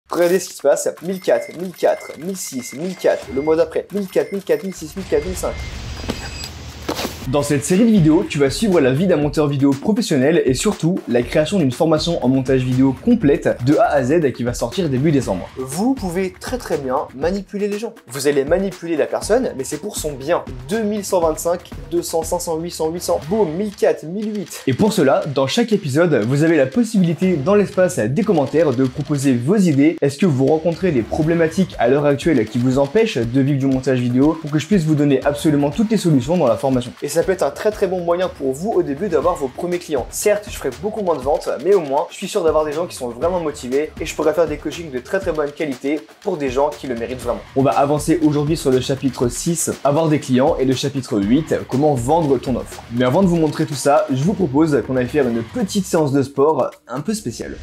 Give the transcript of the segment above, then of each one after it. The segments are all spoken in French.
Regardez ce qui se passe, 1004, 1004, 1006, 1004, le mois d'après, 1004, 1004, 1006, 1004, 1005. Dans cette série de vidéos, tu vas suivre la vie d'un monteur vidéo professionnel et surtout la création d'une formation en montage vidéo complète de A à Z qui va sortir début décembre. Vous pouvez très bien manipuler les gens. Vous allez manipuler la personne, mais c'est pour son bien. 2125, 200, 500, 800, 800, boum, 1004, 1008. Et pour cela, dans chaque épisode, vous avez la possibilité dans l'espace des commentaires de proposer vos idées. Est-ce que vous rencontrez des problématiques à l'heure actuelle qui vous empêchent de vivre du montage vidéo pour que je puisse vous donner absolument toutes les solutions dans la formation. Et ça peut être un très bon moyen pour vous au début d'avoir vos premiers clients. Certes, je ferai beaucoup moins de ventes, mais au moins, je suis sûr d'avoir des gens qui sont vraiment motivés et je pourrais faire des coachings de très bonne qualité pour des gens qui le méritent vraiment. On va avancer aujourd'hui sur le chapitre 6, avoir des clients, et le chapitre 8, comment vendre ton offre. Mais avant de vous montrer tout ça, je vous propose qu'on aille faire une petite séance de sport un peu spéciale.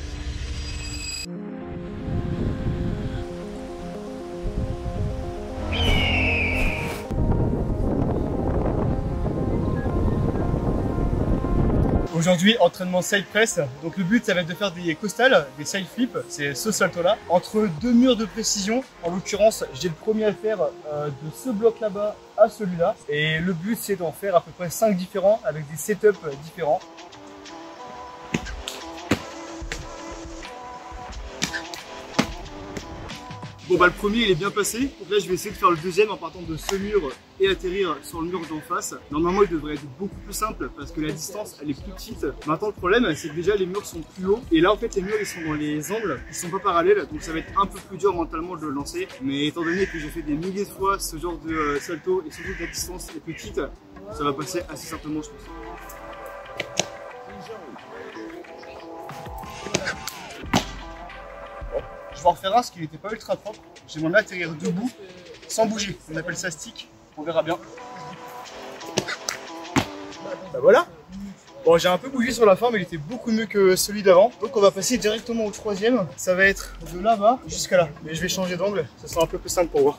Aujourd'hui, entraînement side press. Donc le but, ça va être de faire des costales, des side flips, c'est ce salto-là, entre deux murs de précision. En l'occurrence, j'ai le premier à faire de ce bloc là-bas à celui-là. Et le but, c'est d'en faire à peu près 5 différents avec des setups différents. Bon bah le premier il est bien passé, donc là je vais essayer de faire le deuxième en partant de ce mur et atterrir sur le mur d'en face. Normalement il devrait être beaucoup plus simple parce que la distance elle est plus petite. Maintenant le problème c'est que déjà les murs sont plus hauts et là en fait les murs ils sont dans les angles, ils sont pas parallèles, donc ça va être un peu plus dur mentalement de le lancer. Mais étant donné que j'ai fait des milliers de fois ce genre de salto et surtout que la distance est petite, ça va passer assez simplement je pense. Je vais en refaire un, parce qu'il n'était pas ultra propre. J'ai demandé à atterrir debout, sans bouger. On appelle ça stick, on verra bien. Bah voilà. Bon, j'ai un peu bougé sur la fin, mais il était beaucoup mieux que celui d'avant. Donc on va passer directement au troisième. Ça va être de là-bas jusqu'à là. Mais je vais changer d'angle, ça sera un peu plus simple pour voir.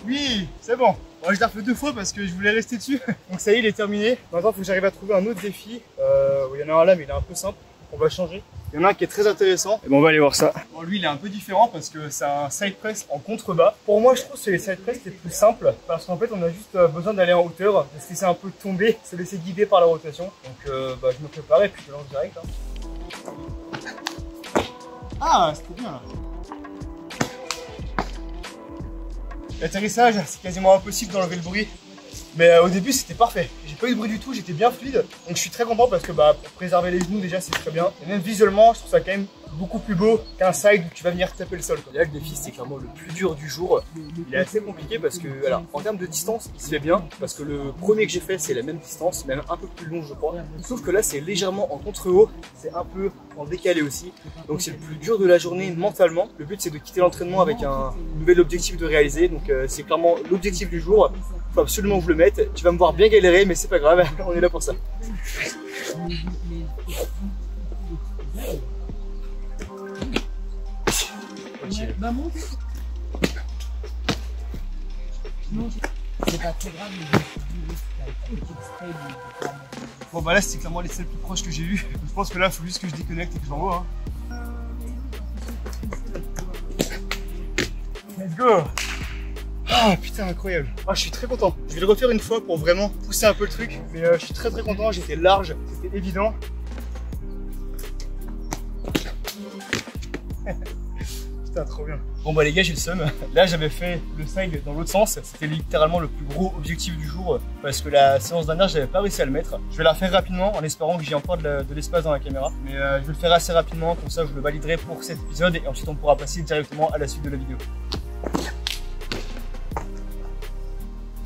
Oui, c'est bon. Bon, je l'ai refait 2 fois parce que je voulais rester dessus. Donc ça y est, il est terminé. Maintenant, il faut que j'arrive à trouver un autre défi. Il y en a un là, mais il est un peu simple. On va changer. Il y en a un qui est très intéressant. Et bon, on va aller voir ça. Bon, lui, il est un peu différent parce que c'est un side press en contrebas. Pour moi, je trouve que c'est les side press les plus simples parce qu'en fait, on a juste besoin d'aller en hauteur, de se laisser un peu tomber, se laisser guider par la rotation. Donc, je me prépare et puis je lance direct. Hein. Ah, c'était bien là. L'atterrissage, c'est quasiment impossible d'enlever le bruit. Mais au début, c'était parfait. J'ai pas eu de bruit du tout, j'étais bien fluide. Donc je suis très content parce que pour préserver les genoux, déjà, c'est très bien. Et même visuellement, je trouve ça quand même beaucoup plus beau qu'un side où tu vas venir taper le sol. Et là, le défi, c'est clairement le plus dur du jour. Il est assez compliqué parce que, alors, en termes de distance, il se fait bien. Parce que le premier que j'ai fait, c'est la même distance, même un peu plus long, je crois. Sauf que là, c'est légèrement en contre-haut. C'est un peu en décalé aussi. Donc c'est le plus dur de la journée mentalement. Le but, c'est de quitter l'entraînement avec un nouvel objectif de réaliser. Donc c'est clairement l'objectif du jour. Faut absolument que je le mette. Tu vas me voir bien galérer, mais c'est pas grave, on est là pour ça. Okay. Bon bah là c'était clairement les celles plus proches que j'ai eues. Je pense que là il faut juste que je déconnecte et que j'envoie. Hein. Let's go! Ah putain incroyable. Ah je suis très content. Je vais le refaire une fois pour vraiment pousser un peu le truc. Mais je suis très content, j'étais large, c'était évident. Putain trop bien. Bon bah les gars j'ai le seum. Là j'avais fait le side dans l'autre sens. C'était littéralement le plus gros objectif du jour. Parce que la séance dernière j'avais pas réussi à le mettre. Je vais la refaire rapidement en espérant que j'ai encore de l'espace dans la caméra. Mais je vais le faire assez rapidement, comme ça je le validerai pour cet épisode. Et ensuite on pourra passer directement à la suite de la vidéo.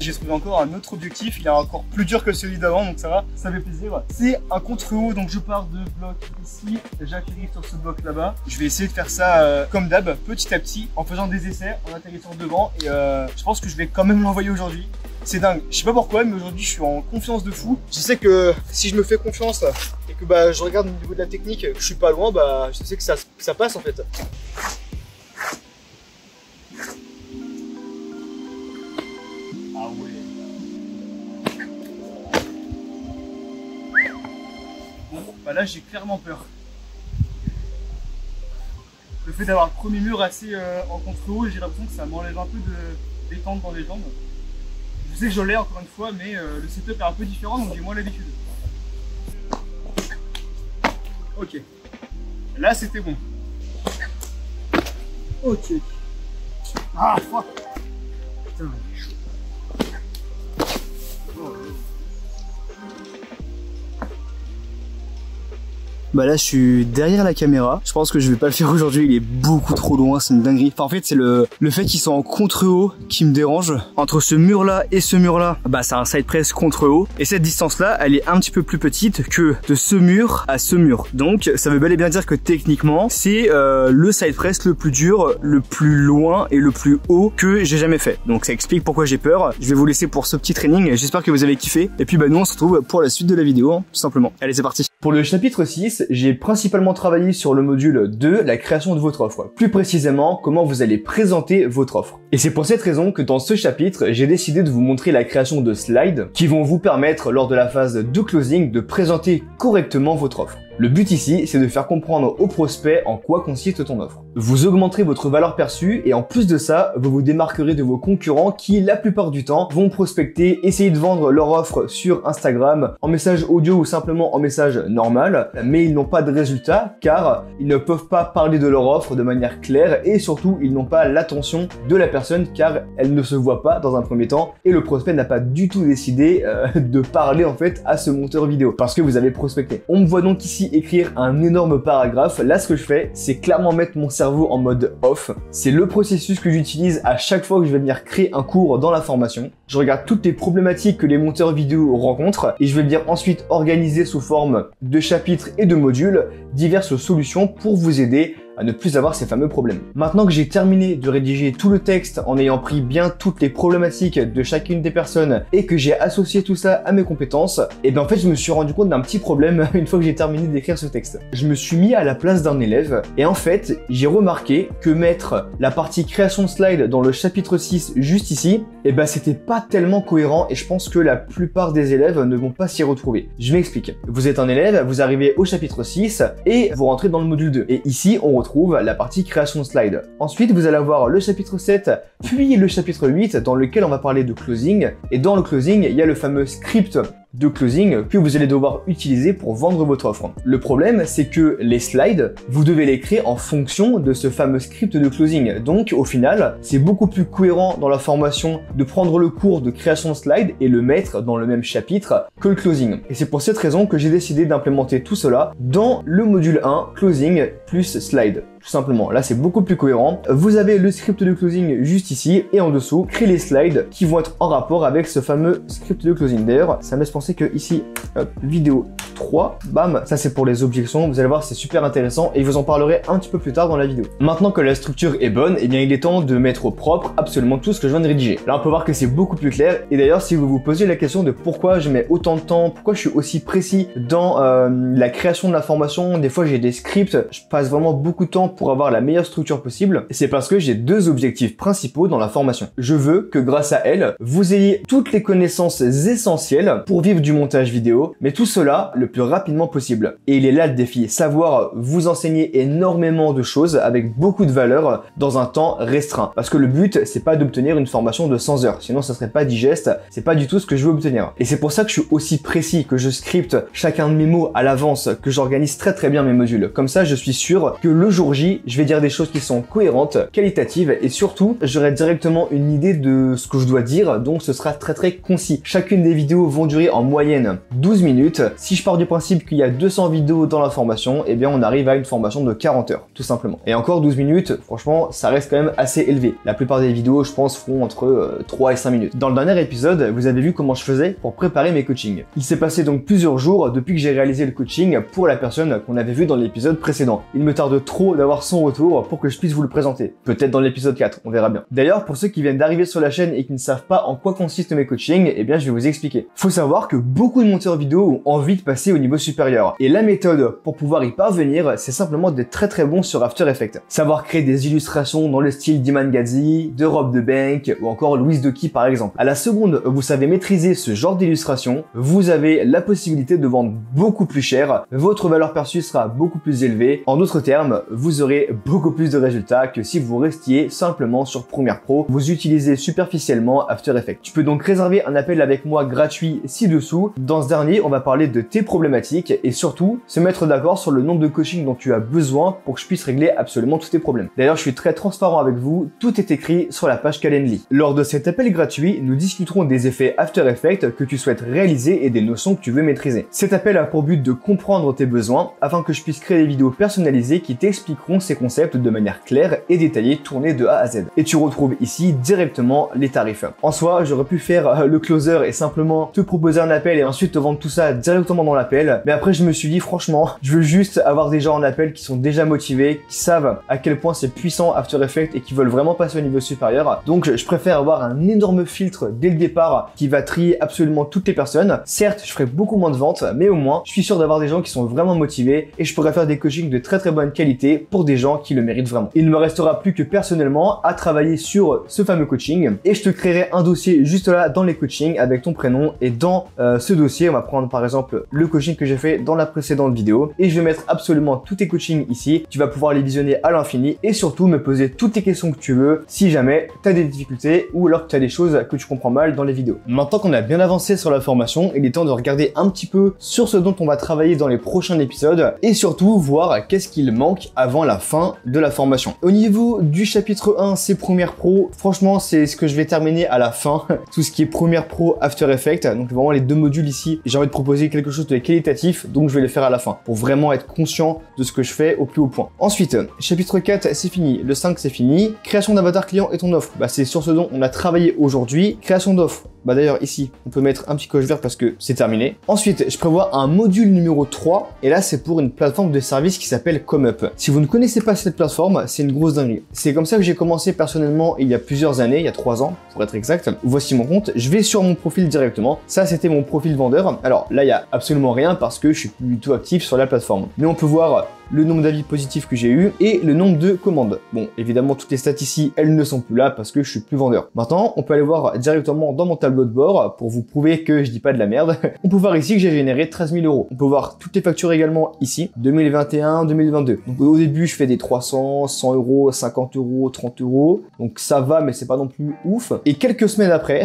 J'ai trouvé encore un autre objectif, il est encore plus dur que celui d'avant, donc ça va, ça fait plaisir. C'est un contre-haut, donc je pars de bloc ici, j'atterris sur ce bloc là-bas. Je vais essayer de faire ça comme d'hab, petit à petit, en faisant des essais, en atterrissant devant, et je pense que je vais quand même l'envoyer aujourd'hui. C'est dingue, je sais pas pourquoi, mais aujourd'hui je suis en confiance de fou. Je sais que si je me fais confiance et que je regarde au niveau de la technique, que je suis pas loin, je sais que ça passe en fait. ouais. Bon, bah là j'ai clairement peur. Le fait d'avoir le premier mur assez en contre-haut, j'ai l'impression que ça m'enlève un peu de détente dans les jambes. Je sais que je l'ai encore une fois, mais le setup est un peu différent, donc j'ai moins l'habitude. Ok. Là c'était bon. Ok. Ah fuck. Putain, il est chaud. Oh. Bah là je suis derrière la caméra, je pense que je vais pas le faire aujourd'hui, il est beaucoup trop loin, c'est une dinguerie. Enfin en fait c'est le fait qu'ils sont en contre-haut qui me dérange. Entre ce mur là et ce mur là, bah c'est un side press contre-haut. Et cette distance là, elle est un petit peu plus petite que de ce mur à ce mur. Donc ça veut bel et bien dire que techniquement c'est le side press le plus dur, le plus loin et le plus haut que j'ai jamais fait. Donc ça explique pourquoi j'ai peur. Je vais vous laisser pour ce petit training, j'espère que vous avez kiffé. Et puis bah nous on se retrouve pour la suite de la vidéo, hein, tout simplement. Allez c'est parti. Pour le chapitre 6, j'ai principalement travaillé sur le module 2, la création de votre offre. Plus précisément, comment vous allez présenter votre offre. Et c'est pour cette raison que dans ce chapitre, j'ai décidé de vous montrer la création de slides qui vont vous permettre, lors de la phase de closing, de présenter correctement votre offre. Le but ici, c'est de faire comprendre au prospect en quoi consiste ton offre. Vous augmenterez votre valeur perçue et en plus de ça, vous vous démarquerez de vos concurrents qui, la plupart du temps, vont prospecter, essayer de vendre leur offre sur Instagram, en message audio ou simplement en message normal, mais ils n'ont pas de résultat car ils ne peuvent pas parler de leur offre de manière claire et surtout, ils n'ont pas l'attention de la personne car elle ne se voit pas dans un premier temps et le prospect n'a pas du tout décidé de parler en fait à ce monteur vidéo parce que vous avez prospecté. On me voit donc ici écrire un énorme paragraphe. Là, ce que je fais, c'est clairement mettre mon cerveau en mode off. C'est le processus que j'utilise à chaque fois que je vais venir créer un cours dans la formation. Je regarde toutes les problématiques que les monteurs vidéo rencontrent et je vais venir ensuite organiser sous forme de chapitres et de modules diverses solutions pour vous aider à ne plus avoir ces fameux problèmes. Maintenant que j'ai terminé de rédiger tout le texte en ayant pris bien toutes les problématiques de chacune des personnes et que j'ai associé tout ça à mes compétences, et bien en fait je me suis rendu compte d'un petit problème une fois que j'ai terminé d'écrire ce texte. Je me suis mis à la place d'un élève et en fait j'ai remarqué que mettre la partie création de slide dans le chapitre 6 juste ici, et ben c'était pas tellement cohérent et je pense que la plupart des élèves ne vont pas s'y retrouver. Je m'explique. Vous êtes un élève, vous arrivez au chapitre 6 et vous rentrez dans le module 2. Et ici on retrouve la partie création de slide. Ensuite, vous allez avoir le chapitre 7, puis le chapitre 8, dans lequel on va parler de closing. Et dans le closing, il y a le fameux script de closing que vous allez devoir utiliser pour vendre votre offre. Le problème, c'est que les slides, vous devez les créer en fonction de ce fameux script de closing. Donc, au final, c'est beaucoup plus cohérent dans la formation de prendre le cours de création de slides et le mettre dans le même chapitre que le closing. Et c'est pour cette raison que j'ai décidé d'implémenter tout cela dans le module 1, closing plus slide. Tout simplement, là c'est beaucoup plus cohérent. Vous avez le script de closing juste ici et en dessous, créez les slides qui vont être en rapport avec ce fameux script de closing. D'ailleurs, ça me laisse penser que ici, hop, vidéo 3, bam, ça c'est pour les objections. Vous allez voir, c'est super intéressant et je vous en parlerai un petit peu plus tard dans la vidéo. Maintenant que la structure est bonne, eh bien il est temps de mettre au propre absolument tout ce que je viens de rédiger. Là on peut voir que c'est beaucoup plus clair et d'ailleurs si vous vous posez la question de pourquoi je mets autant de temps, pourquoi je suis aussi précis dans la création de la formation, des fois j'ai des scripts, je passe vraiment beaucoup de temps pour avoir la meilleure structure possible, c'est parce que j'ai deux objectifs principaux dans la formation. Je veux que grâce à elle, vous ayez toutes les connaissances essentielles pour vivre du montage vidéo, mais tout cela le plus rapidement possible. Et il est là le défi, savoir vous enseigner énormément de choses avec beaucoup de valeur dans un temps restreint. Parce que le but, c'est pas d'obtenir une formation de 100 heures, sinon ça serait pas digeste, c'est pas du tout ce que je veux obtenir. Et c'est pour ça que je suis aussi précis, que je scripte chacun de mes mots à l'avance, que j'organise très bien mes modules. Comme ça, je suis sûr que le jour J, je vais dire des choses qui sont cohérentes, qualitatives et surtout, j'aurai directement une idée de ce que je dois dire, donc ce sera très concis. Chacune des vidéos vont durer en moyenne 12 minutes. Si je pars du principe qu'il y a 200 vidéos dans la formation, eh bien on arrive à une formation de 40 heures, tout simplement. Et encore 12 minutes, franchement, ça reste quand même assez élevé. La plupart des vidéos, je pense, feront entre 3 et 5 minutes. Dans le dernier épisode, vous avez vu comment je faisais pour préparer mes coachings. Il s'est passé donc plusieurs jours depuis que j'ai réalisé le coaching pour la personne qu'on avait vu dans l'épisode précédent. Il me tarde trop d'avoir avoir son retour pour que je puisse vous le présenter. Peut-être dans l'épisode 4, on verra bien. D'ailleurs, pour ceux qui viennent d'arriver sur la chaîne et qui ne savent pas en quoi consistent mes coachings, eh bien je vais vous expliquer. Faut savoir que beaucoup de monteurs vidéo ont envie de passer au niveau supérieur. Et la méthode pour pouvoir y parvenir, c'est simplement d'être très bon sur After Effects. Savoir créer des illustrations dans le style d'Iman Gadzhi, de Rob de Bank ou encore Louis Doki par exemple. À la seconde, vous savez maîtriser ce genre d'illustration, vous avez la possibilité de vendre beaucoup plus cher, votre valeur perçue sera beaucoup plus élevée. En d'autres termes, vous aurez beaucoup plus de résultats que si vous restiez simplement sur Premiere Pro, vous utilisez superficiellement After Effects. Tu peux donc réserver un appel avec moi gratuit ci-dessous. Dans ce dernier, on va parler de tes problématiques et surtout se mettre d'accord sur le nombre de coachings dont tu as besoin pour que je puisse régler absolument tous tes problèmes. D'ailleurs, je suis très transparent avec vous, tout est écrit sur la page Calendly. Lors de cet appel gratuit, nous discuterons des effets After Effects que tu souhaites réaliser et des notions que tu veux maîtriser. Cet appel a pour but de comprendre tes besoins afin que je puisse créer des vidéos personnalisées qui t'expliqueront ces concepts de manière claire et détaillée, tournée de A à Z. Et tu retrouves ici directement les tarifs. En soi, j'aurais pu faire le closer et simplement te proposer un appel et ensuite te vendre tout ça directement dans l'appel. Mais après, je me suis dit, franchement, je veux juste avoir des gens en appel qui sont déjà motivés, qui savent à quel point c'est puissant After Effects et qui veulent vraiment passer au niveau supérieur. Donc, je préfère avoir un énorme filtre dès le départ qui va trier absolument toutes les personnes. Certes, je ferai beaucoup moins de ventes, mais au moins, je suis sûr d'avoir des gens qui sont vraiment motivés et je pourrais faire des coachings de très bonne qualité pour des gens qui le méritent vraiment. Il ne me restera plus que personnellement à travailler sur ce fameux coaching et je te créerai un dossier juste là dans les coachings avec ton prénom et dans ce dossier, on va prendre par exemple le coaching que j'ai fait dans la précédente vidéo et je vais mettre absolument tous tes coachings ici. Tu vas pouvoir les visionner à l'infini et surtout me poser toutes les questions que tu veux si jamais tu as des difficultés ou alors que tu as des choses que tu comprends mal dans les vidéos. Maintenant qu'on a bien avancé sur la formation, il est temps de regarder un petit peu sur ce dont on va travailler dans les prochains épisodes et surtout voir qu'est-ce qu'il manque avant la fin de la formation. Au niveau du chapitre 1, c'est Premiere Pro. Franchement, c'est ce que je vais terminer à la fin. Tout ce qui est Premiere Pro, After Effects. Donc vraiment les deux modules ici. J'ai envie de proposer quelque chose de qualitatif, donc je vais le faire à la fin pour vraiment être conscient de ce que je fais au plus haut point. Ensuite, chapitre 4, c'est fini. Le 5, c'est fini. Création d'avatar client et ton offre. C'est sur ce dont on a travaillé aujourd'hui. Création d'offre. D'ailleurs ici, on peut mettre un petit coche vert parce que c'est terminé. Ensuite, je prévois un module numéro 3 et là c'est pour une plateforme de service qui s'appelle ComeUp. Si vous ne connaissez pas cette plateforme, c'est une grosse dinguerie. C'est comme ça que j'ai commencé personnellement il y a plusieurs années, il y a 3 ans pour être exact. Voici mon compte, je vais sur mon profil directement. Ça c'était mon profil vendeur. Alors là il n'y a absolument rien parce que je suis plus du tout actif sur la plateforme. Mais on peut voir le nombre d'avis positifs que j'ai eu et le nombre de commandes. Bon, évidemment, toutes les stats ici, elles ne sont plus là parce que je suis plus vendeur. Maintenant, on peut aller voir directement dans mon tableau de bord pour vous prouver que je dis pas de la merde. On peut voir ici que j'ai généré 13 000 euros. On peut voir toutes les factures également ici, 2021, 2022. Donc au début, je fais des 300, 100 euros, 50 euros, 30 euros. Donc ça va, mais c'est pas non plus ouf. Et quelques semaines après,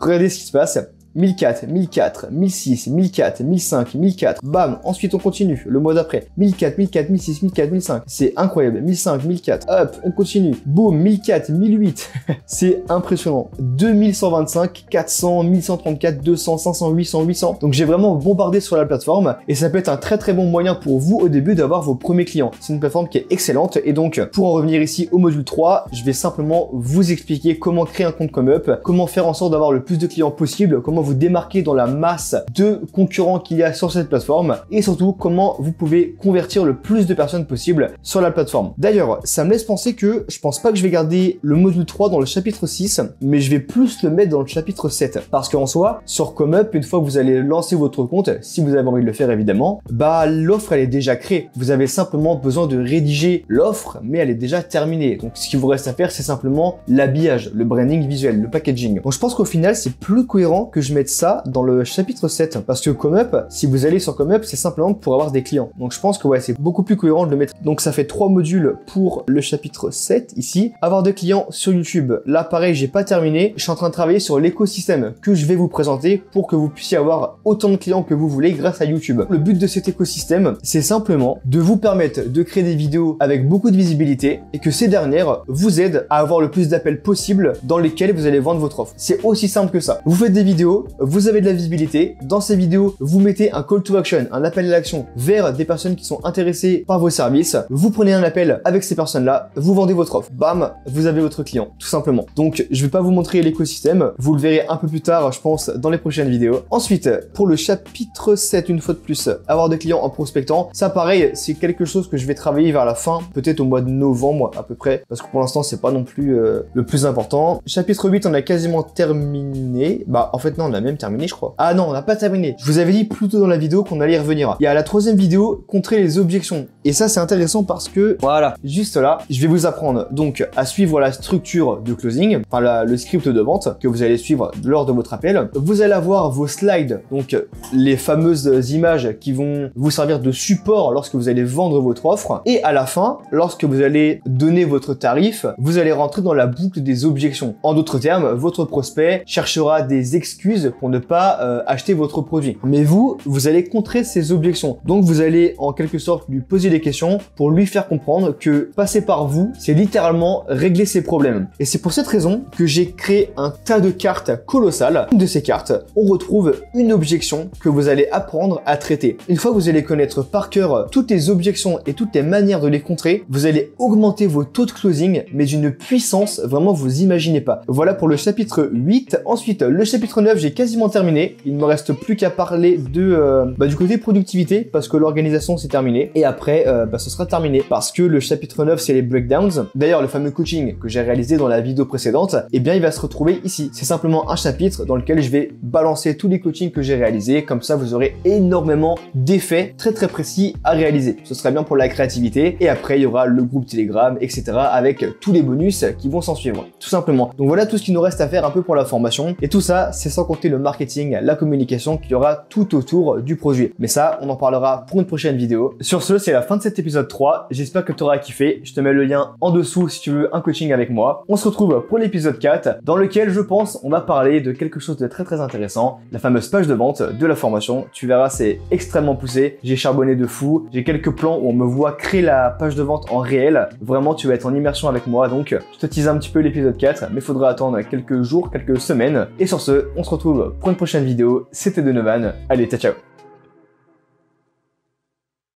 regardez ce qui se passe. 1004, 1004, 1006, 1004, 1005, 1004, bam, ensuite on continue, le mois d'après, 1004, 1004, 1006, 1004, 1005, c'est incroyable, 1005, 1004, hop, on continue, boum, 1004, 1008, c'est impressionnant, 2125, 400, 1134, 200, 500, 800, 800, donc j'ai vraiment bombardé sur la plateforme et ça peut être un très bon moyen pour vous au début d'avoir vos premiers clients. C'est une plateforme qui est excellente et donc pour en revenir ici au module 3, je vais simplement vous expliquer comment créer un compte ComeUp, comment faire en sorte d'avoir le plus de clients possible, comment vous démarquer dans la masse de concurrents qu'il y a sur cette plateforme et surtout comment vous pouvez convertir le plus de personnes possible sur la plateforme. D'ailleurs, ça me laisse penser que je pense pas que je vais garder le module 3 dans le chapitre 6, mais je vais plus le mettre dans le chapitre 7 parce qu'en soi, sur ComeUp, une fois que vous allez lancer votre compte, si vous avez envie de le faire évidemment, l'offre elle est déjà créée. Vous avez simplement besoin de rédiger l'offre, mais elle est déjà terminée. Donc ce qu'il vous reste à faire, c'est simplement l'habillage, le branding visuel, le packaging. Donc je pense qu'au final, c'est plus cohérent que je mette ça dans le chapitre 7 parce que ComeUp, si vous allez sur ComeUp, c'est simplement pour avoir des clients. Donc je pense que ouais, c'est beaucoup plus cohérent de le mettre. Donc ça fait 3 modules pour le chapitre 7 ici. Avoir des clients sur YouTube. Là pareil, j'ai pas terminé. Je suis en train de travailler sur l'écosystème que je vais vous présenter pour que vous puissiez avoir autant de clients que vous voulez grâce à YouTube. Le but de cet écosystème, c'est simplement de vous permettre de créer des vidéos avec beaucoup de visibilité et que ces dernières vous aident à avoir le plus d'appels possible dans lesquels vous allez vendre votre offre. C'est aussi simple que ça. Vous faites des vidéos, vidéos, vous avez de la visibilité. Dans ces vidéos, vous mettez un call to action, un appel à l'action vers des personnes qui sont intéressées par vos services. Vous prenez un appel avec ces personnes-là, vous vendez votre offre. Bam, vous avez votre client, tout simplement. Donc, je vais pas vous montrer l'écosystème. Vous le verrez un peu plus tard, je pense, dans les prochaines vidéos. Ensuite, pour le chapitre 7, une fois de plus, avoir des clients en prospectant. Ça, pareil, c'est quelque chose que je vais travailler vers la fin, peut-être au mois de novembre à peu près, parce que pour l'instant, c'est pas non plus le plus important. Chapitre 8, on a quasiment terminé. Bah, en fait, non, on a même terminé, je crois. Ah non, on n'a pas terminé. Je vous avais dit plus tôt dans la vidéo qu'on allait y revenir. Il y a la troisième vidéo, contrer les objections. Et ça, c'est intéressant parce que, voilà, juste là, je vais vous apprendre donc à suivre la structure de closing, enfin le script de vente que vous allez suivre lors de votre appel. Vous allez avoir vos slides, donc les fameuses images qui vont vous servir de support lorsque vous allez vendre votre offre. Et à la fin, lorsque vous allez donner votre tarif, vous allez rentrer dans la boucle des objections. En d'autres termes, votre prospect cherchera des excuses pour ne pas acheter votre produit. Mais vous allez contrer ces objections. Donc vous allez en quelque sorte lui poser des questions pour lui faire comprendre que passer par vous, c'est littéralement régler ses problèmes. Et c'est pour cette raison que j'ai créé un tas de cartes colossales. Une de ces cartes, on retrouve une objection que vous allez apprendre à traiter. Une fois que vous allez connaître par cœur toutes les objections et toutes les manières de les contrer, vous allez augmenter vos taux de closing, mais d'une puissance vraiment vous imaginez pas. Voilà pour le chapitre 8. Ensuite, le chapitre 9, j'ai quasiment terminé. Il ne me reste plus qu'à parler de du côté productivité, parce que l'organisation c'est terminé. Et après, ce sera terminé, parce que le chapitre 9, c'est les breakdowns. D'ailleurs, le fameux coaching que j'ai réalisé dans la vidéo précédente, eh bien, il va se retrouver ici. C'est simplement un chapitre dans lequel je vais balancer tous les coachings que j'ai réalisés. Comme ça, vous aurez énormément d'effets très précis à réaliser. Ce serait bien pour la créativité. Et après, il y aura le groupe Telegram, etc. avec tous les bonus qui vont s'en suivre. Tout simplement. Donc voilà tout ce qu'il nous reste à faire un peu pour la formation. Et tout ça, c'est sans compter le marketing, la communication qu'il y aura tout autour du produit. Mais ça, on en parlera pour une prochaine vidéo. Sur ce, c'est la fin de cet épisode 3. J'espère que tu auras kiffé. Je te mets le lien en dessous si tu veux un coaching avec moi. On se retrouve pour l'épisode 4 dans lequel je pense on va parler de quelque chose de très intéressant, la fameuse page de vente de la formation. Tu verras, c'est extrêmement poussé. J'ai charbonné de fou. J'ai quelques plans où on me voit créer la page de vente en réel. Vraiment, tu vas être en immersion avec moi. Donc, je te tease un petit peu l'épisode 4, mais il faudra attendre quelques jours, quelques semaines. Et sur ce, on se retrouve pour une prochaine vidéo. C'était Donovan. Allez, ciao.